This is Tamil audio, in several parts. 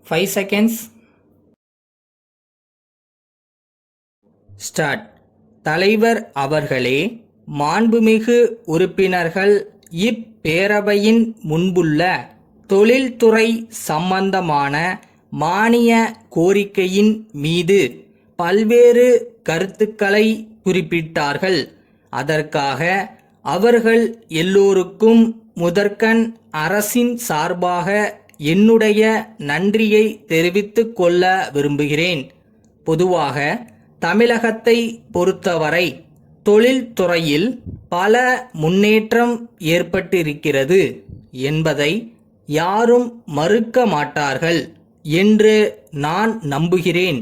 5 seconds. ஸ்டார்ட். தலைவர் அவர்களே, மாண்புமிகு உறுப்பினர்கள், இப்பேரவையின் முன்புள்ள தொழில்துறை சம்பந்தமான மானிய கோரிக்கையின் மீது பல்வேறு கருத்துக்களை குறிப்பிட்டார்கள். அதற்காக அவர்கள் எல்லோருக்கும் முதற்கண் அரசின் சார்பாக என்னுடைய நன்றியை தெரிவித்துக் கொள்ள விரும்புகிறேன். பொதுவாக தமிழகத்தை பொறுத்தவரை தொழில்துறையில் பல முன்னேற்றம் ஏற்பட்டிருக்கிறது என்பதை யாரும் மறுக்க மாட்டார்கள் என்று நான் நம்புகிறேன்.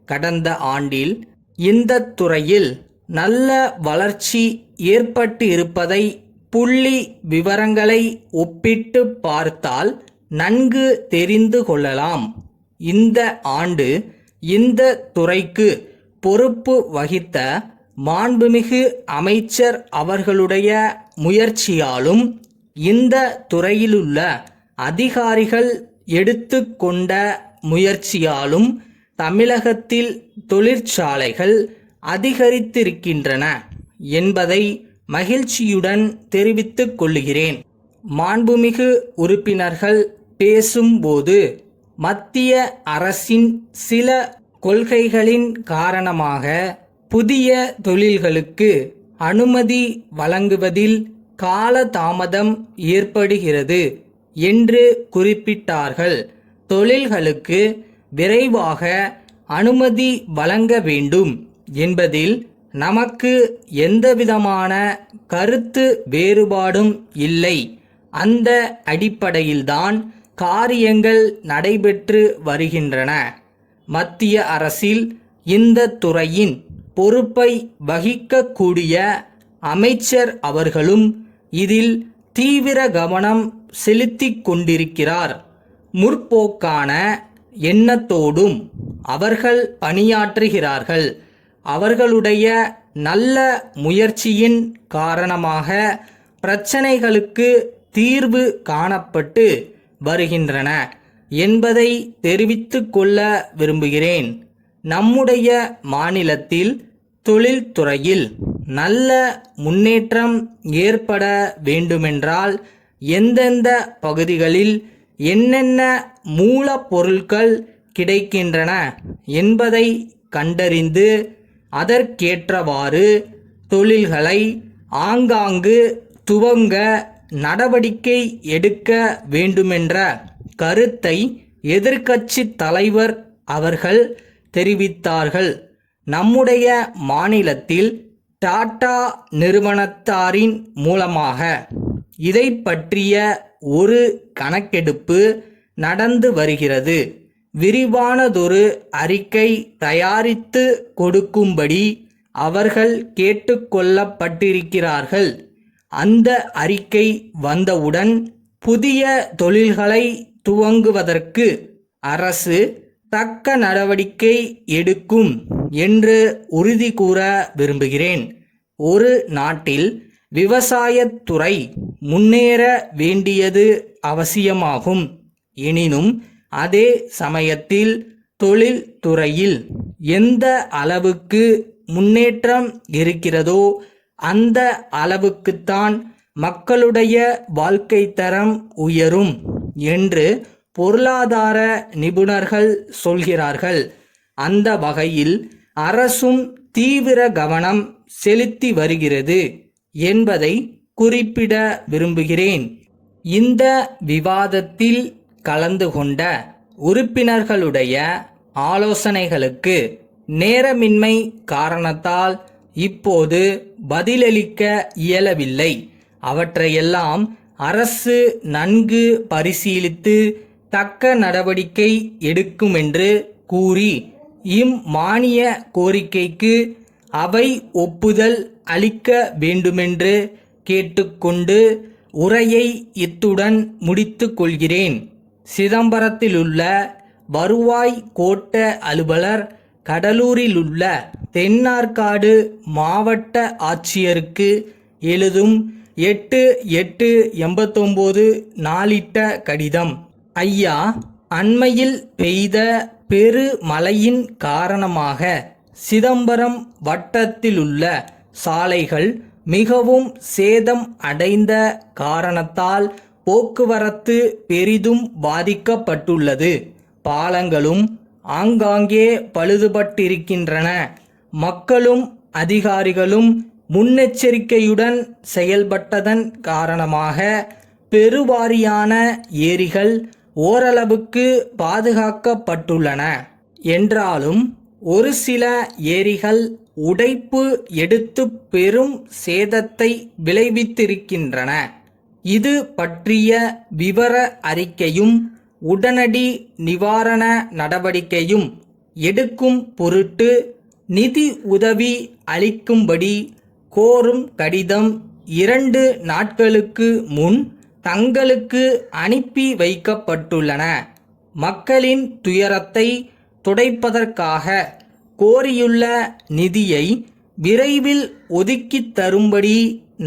கடந்த ஆண்டில் இந்த துறையில் நல்ல வளர்ச்சி ஏற்பட்டு இருப்பதை புள்ளி விவரங்களை ஒப்பிட்டு பார்த்தால் நன்கு தெரிந்து கொள்ளலாம். இந்த ஆண்டு இந்த துறைக்கு பொறுப்பு வகித்த மாண்புமிகு அமைச்சர் அவர்களுடைய முயற்சியாலும் இந்த துறையிலுள்ள அதிகாரிகள் எடுத்துக்கொண்ட முயற்சியாலும் தமிழகத்தில் தொழிற்சாலைகள் அதிகரித்திருக்கின்றன என்பதை மகிழ்ச்சியுடன் தெரிவித்துக் கொள்கிறேன். மாண்புமிகு உறுப்பினர்கள் பேசும்போது மத்திய அரசின் சில கொள்கைகளின் காரணமாக புதிய தொழில்களுக்கு அனுமதி வழங்குவதில் காலதாமதம் ஏற்படுகிறது என்று குறிப்பிட்டார்கள். தொழில்களுக்கு விரைவாக அனுமதி வழங்க வேண்டும் என்பதில் நமக்கு எந்தவிதமான கருத்து வேறுபாடும் இல்லை. அந்த அடிப்படையில்தான் காரியங்கள் நடைபெற்று வருகின்றன. மத்திய அரசில் இந்த துறையின் பொறுப்பை வகிக்கக்கூடிய அமைச்சர் அவர்களும் இதில் தீவிர கவனம் செலுத்திக் கொண்டிருக்கிறார். முற்போக்கான எண்ணத்தோடும் அவர்கள் பணியாற்றுகிறார்கள். அவர்களுடைய நல்ல முயற்சியின் காரணமாக பிரச்சனைகளுக்கு தீர்வு காணப்பட்டு வருகின்றன என்பதை தெரிவித்துக் கொள்ள விரும்புகிறேன். நம்முடைய மாநிலத்தில் தொழில்துறையில் நல்ல முன்னேற்றம் ஏற்பட வேண்டுமென்றால் எந்தெந்த பகுதிகளில் என்னென்ன மூலப்பொருட்கள் கிடைக்கின்றன என்பதை கண்டறிந்து அதற்கேற்றவாறு தொழில்களை ஆங்காங்கு துவங்க நடவடிக்கை எடுக்க வேண்டுமென்ற கருத்தை எதிர்க்கட்சி தலைவர் அவர்கள் தெரிவித்தார்கள். நம்முடைய மாநிலத்தில் டாடா நிறுவனத்தாரின் மூலமாக இதை பற்றிய ஒரு கணக்கெடுப்பு நடந்து வருகிறது. விரிவானதொரு அறிக்கை தயாரித்து கொடுக்கும்படி அவர்கள் கேட்டுக்கொள்ளப்பட்டிருக்கிறார்கள். அந்த அறிக்கை வந்தவுடன் புதிய தொழில்களை துவங்குவதற்கு அரசு தக்க நடவடிக்கை எடுக்கும் என்று உறுதி கூற விரும்புகிறேன். ஒரு நாட்டில் விவசாயத்துறை முன்னேற வேண்டியது அவசியமாகும். எனினும் அதே சமயத்தில் தொழில்துறையில் எந்த அளவுக்கு முன்னேற்றம் இருக்கிறதோ அந்த அளவுக்குத்தான் மக்களுடைய வாழ்க்கை தரம் உயரும் என்று பொருளாதார நிபுணர்கள் சொல்கிறார்கள். அந்த வகையில் அரசும் தீவிர கவனம் செலுத்தி வருகிறது என்பதை குறிப்பிட விரும்புகிறேன். இந்த விவாதத்தில் கலந்து கொண்ட உறுப்பினர்களுடைய ஆலோசனைகளுக்கு நேரமின்மை காரணத்தால் இப்போது பதிலளிக்க இயலவில்லை. அவற்றையெல்லாம் அரசு நன்கு பரிசீலித்து தக்க நடவடிக்கை எடுக்குமென்று கூறி இம்மானிய கோரிக்கைக்கு அவை ஒப்புதல் அளிக்க வேண்டுமென்று கேட்டுக்கொண்டு உரையை இத்துடன் முடித்து கொள்கிறேன். சிதம்பரத்திலுள்ள வருவாய் கோட்ட அலுவலர், கடலூரிலுள்ள தென்னார்காடு மாவட்ட ஆட்சியருக்கு எழுதும் 8/8/89 நாளிட்ட கடிதம். ஐயா, அண்மையில் பெய்த பெரு மழையின் காரணமாக சிதம்பரம் வட்டத்திலுள்ள சாலைகள் மிகவும் சேதம் அடைந்த காரணத்தால் போக்குவரத்து பெரிதும் பாதிக்கப்பட்டுள்ளது. பாலங்களும் ஆங்காங்கே பழுதுபட்டிருக்கின்றன. மக்களும் அதிகாரிகளும் முன்னெச்சரிக்கையுடன் செயல்பட்டதன் காரணமாக பெருவாரியான ஏரிகள் ஓரளவுக்கு பாதுகாக்கப்பட்டுள்ளன. என்றாலும் ஒரு சில ஏரிகள் உடைப்பு எடுத்து பெரும் சேதத்தை விளைவித்திருக்கின்றன. இது பற்றிய விவர அறிக்கையும் உடனடி நிவாரண நடவடிக்கையும் எடுக்கும் பொருட்டு நிதி உதவி அளிக்கும்படி கோரும் கடிதம் 2 நாட்களுக்கு முன் தங்களுக்கு அனுப்பி வைக்கப்பட்டுள்ளன. மக்களின் துயரத்தை துடைப்பதற்காக கோரியுள்ள நிதியை விரைவில் ஒதுக்கித் தரும்படி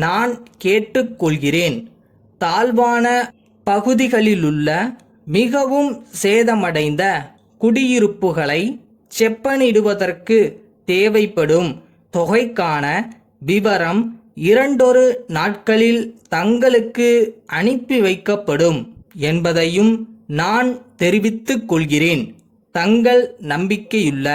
நான் கேட்டுக்கொள்கிறேன். தாழ்வான பகுதிகளிலுள்ள மிகவும் சேதமடைந்த குடியிருப்புகளை செப்பனிடுவதற்கு தேவைப்படும் தொகைக்கான விவரம் 2 நாட்களில் தங்களுக்கு அனுப்பி வைக்கப்படும் என்பதையும் நான் தெரிவித்துக் கொள்கிறேன். தங்கள் நம்பிக்கையுள்ள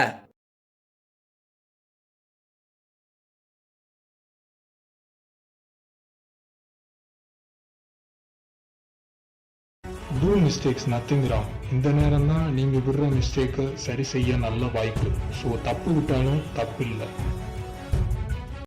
டூ மிஸ்டேக்ஸ் நத்திங் ராங். இந்த நேரம் தான் நீங்கள் விடுற மிஸ்டேக்கை சரி செய்ய நல்ல வாய்ப்பு. ஸோ தப்பு விட்டாலும் தப்பு இல்லை.